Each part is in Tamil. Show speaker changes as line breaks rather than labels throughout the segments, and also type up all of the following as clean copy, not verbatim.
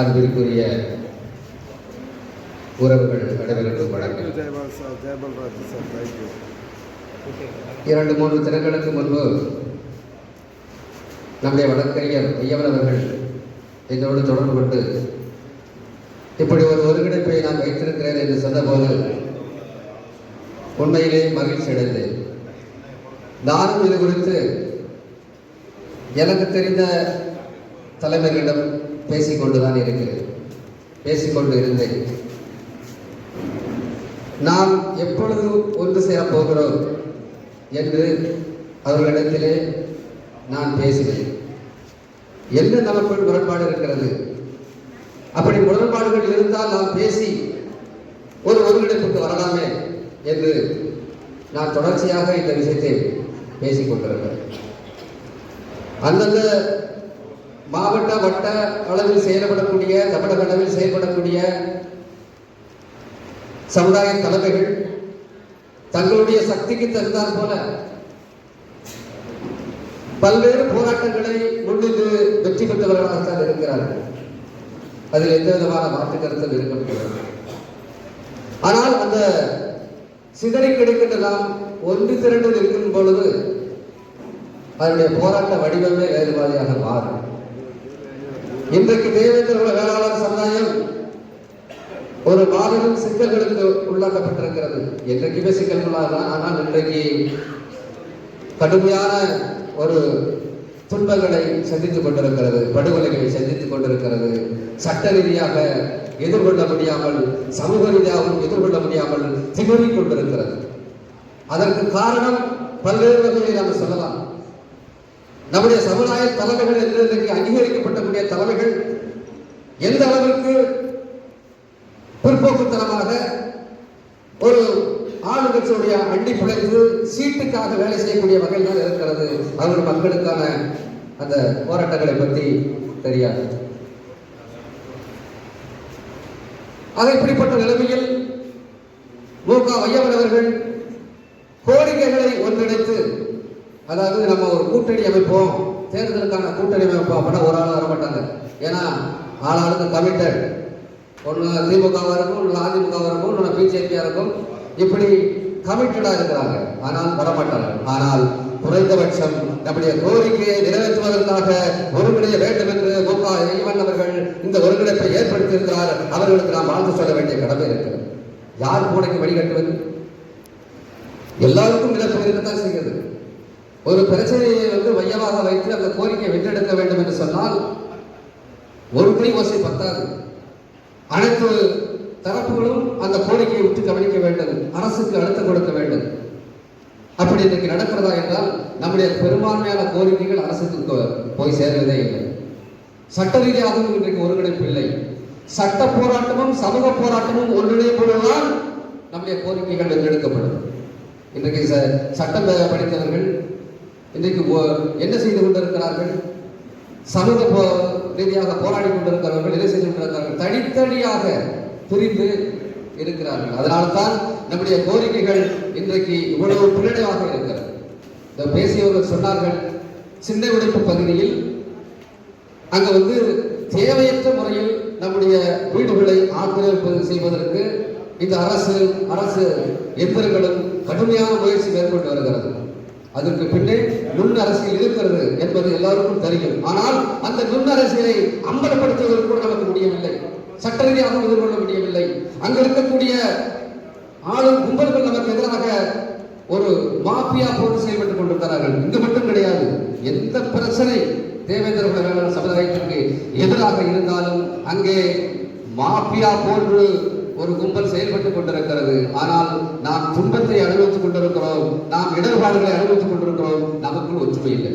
அன்பிற்குரிய உறவுகள் அனைவருக்கும் வணக்கம். 2-3 தினங்களுக்கு முன்பு நம்முடைய வழக்கறிஞர் ஐயவன் அவர்கள் என்னோடு தொடர்பு கொண்டு இப்படி ஒரு ஒருங்கிணைப்பை நான் வைத்திருக்கிறேன் என்று சொன்னபோது உண்மையிலே மகிழ்ச்சி அடைந்தேன். நானும் இது குறித்து எனக்கு தெரிந்த தலைவர்களிடம் பேசிக்கொண்டுதான் இருக்கிறேன், பேசிக்கொண்டு இருந்தேன். நாம் எப்பொழுது ஒன்று சேரப் போகிறோம் என்று அவர்களிடத்திலே நான் பேசினேன். என்ன நமக்குள் முரண்பாடு இருக்கிறது, அப்படி முரண்பாடுகள் இருந்தால் நாம் பேசி ஒரு ஒருங்கிணைப்புக்கு வரலாமே என்று நான் தொடர்ச்சியாக இந்த விஷயத்தை பேசிக் கொண்டிருக்கிறேன். அந்தந்த மாவட்ட வட்ட அளவில் செயல்படக்கூடிய, தமிழக அளவில் செயல்படக்கூடிய சமுதாய தலைமைகள் தங்களுடைய சக்திக்கு தகுந்தாற் போல பல்வேறு போராட்டங்களை முன்னின்று வெற்றி பெற்றவர்களாகத்தான் இருக்கிறார்கள். அதில் எந்த விதமான மாற்று கருத்தும் இருக்க முடியாது. ஆனால் அந்த சிதறி கிடைக்கின்ற நாம் ஒன்று திரண்டு இருக்கும் பொழுது அதனுடைய போராட்ட வடிவமே வேறுபாதையாக மாறும். இன்றைக்கு தேவேந்திர குல வேளாளர் சமுதாயம் ஒரு மாபெரும் சிக்கல்களுக்கு உள்ளாக்கப்பட்டிருக்கிறது. என்றைக்குமே சிக்கல்களாக, ஆனால் இன்றைக்கு கடுமையான ஒரு துன்பங்களை சந்தித்துக் கொண்டிருக்கிறது, படுகொலைகளை சந்தித்துக் கொண்டிருக்கிறது. சட்ட ரீதியாக எதிர்கொள்ள முடியாமல், சமூக ரீதியாகவும் எதிர்கொள்ள முடியாமல் திணறிக் கொண்டிருக்கிறது. அதற்கு காரணம் பல்வேறு வகைகளை நாம் சொல்லலாம். நம்முடைய சமுதாய தலைமைகள் என்று இன்றைக்கு அங்கீகரிக்கப்பட்டக்கூடிய தலைமைகள் எந்த அளவிற்கு பிற்போக்குத்தனமாக ஒரு ஆளுங்கட்சியுடைய அண்டி பிழைத்து சீட்டுக்காக வேலை செய்யக்கூடிய வகையில் தான் இருக்கிறது. அவர் மக்களுக்கான அந்த போராட்டங்களை பற்றி தெரியாது. ஆக இப்படிப்பட்ட நிலைமையில் மு.க. வையவன் அவர்கள் கோரிக்கைகளை ஒன்றிணைத்து, அதாவது நம்ம ஒரு கூட்டணி அமைப்போம், தேர்தலுக்கான கூட்டணி அமைப்போம் அப்படின்னா ஒரு ஆள் வரமாட்டாங்க. ஏன்னா ஆளாளுக்கு கமிட்டட், ஒன்று திமுகவாக இருக்கும், ஒன்று அதிமுகவாக இருக்கும், ஒன்று பிஜேபியாக இருக்கும், இப்படி கமிட்டடாக இருக்கிறாங்க. ஆனால் வரமாட்டார்கள். ஆனால் குறைந்தபட்சம் நம்முடைய கோரிக்கையை நிறைவேற்றுவதற்காக ஒருங்கிணைய வேண்டும் என்று மு.க. வையவன் அவர்கள் இந்த ஒருங்கிணைப்பை ஏற்படுத்தியிருக்கிறார். அவர்களுக்கு நாம் வாழ்த்து சொல்ல வேண்டிய கடமை இருக்கிறது. யார் பூனைக்கு வழிகட்டுவது? எல்லாருக்கும் இழப்பு இருக்கத்தான் செய்கிறது. ஒரு பிரச்சனையை மையமாக வைத்து அந்த கோரிக்கையை வென்றெடுக்க வேண்டும் என்று சொன்னால் ஒரு கை ஓசை பத்தாது. அனைத்து தரப்புகளும் அந்த கோரிக்கையை விட்டு கவனிக்க வேண்டும், அரசுக்கு அழுத்தம் கொடுக்க வேண்டும். அப்படி இன்றைக்கு நடக்கிறதா என்றால் நம்முடைய பெரும்பான்மையான கோரிக்கைகள் அரசுக்கு போய் சேர்வதே இல்லை. சட்ட ரீதியாகவும் இன்றைக்கு ஒருங்கிணைப்பு இல்லை. சட்ட போராட்டமும் சமூக போராட்டமும் ஒன்றிணைப்பதுதான் நம்முடைய கோரிக்கைகள் வென்றெடுக்கப்படும். இன்றைக்கு சட்டம் படித்தவர்கள் இன்றைக்கு என்ன செய்து கொண்டிருக்கிறார்கள்? சமூக ரீதியாக போராடி கொண்டிருக்கிறவர்கள் என்ன செய்து கொண்டிருக்கிறார்கள்? தனித்தனியாக பிரிந்து இருக்கிறார்கள். அதனால்தான் நம்முடைய கோரிக்கைகள் இன்றைக்கு இவ்வளவு பின்னடைவாக இருக்கிறது. இந்த பேசியவர்கள் சொன்னார்கள், சின்ன உடைப்பு பகுதியில் அங்கு தேவையற்ற முறையில் நம்முடைய வீடுகளை ஆக்கிரமிப்பு செய்வதற்கு இந்த அரசு எந்திரங்களும் கடுமையான முயற்சி மேற்கொண்டு வருகிறது. அதற்கு பின்னே நுண் அரசியல் இருக்கிறது என்பது எல்லாருக்கும் தெரியும். ஆனால் அந்த நுண் அரசியலை அம்பலப்படுத்துவதற்கு கூட நமக்கு முடியவில்லை, சட்ட ரீதியாக எதிர்கொள்ள முடியவில்லை. அங்கு இருக்கக்கூடிய ஆளும் கும்பல்கள் நமக்கு எதிராக ஒரு மாஃபியா போன்று செயல்பட்டுக் கொண்டிருக்கிறார்கள். இங்கு மட்டும் கிடையாது, எந்த பிரச்சனை தேவேந்திர குல வேளாளர் சமுதாயத்திற்கு எதிராக இருந்தாலும் அங்கே மாஃபியா போன்று ஒரு கும்பல் செயல்பட்டுக் கொண்டிருக்கிறது. ஆனால் நாம் துன்பத்தை அனுபவித்துக் கொண்டிருக்கிறோம், நாம் இடர்பாடுகளை அனுபவித்துக் கொண்டிருக்கிறோம். நமக்குள் ஒற்றுமை இல்லை.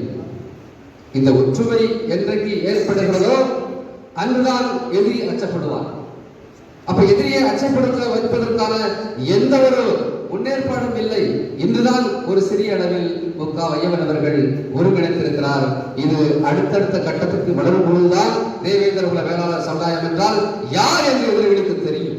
இந்த ஒற்றுமை என்றைக்கு ஏற்படுகிறதோ அன்றுதான் எதிரி அச்சப்படுவார். அப்ப எதிரியை அச்சப்படுத்த வைப்பதற்கான எந்த ஒரு முன்னேற்பாடும் இல்லை. இன்றுதான் ஒரு சிறிய அளவில் மு.க. வையவன் அவர்கள் ஒருங்கிணைத்திருக்கிறார். இது அடுத்தடுத்த கட்டத்துக்கு வளரும் பொழுதுதான் தேவேந்திர குல வேளாளர் சமுதாயம் என்றால் யார் என்று எதிரிகளுக்கு தெரியும்.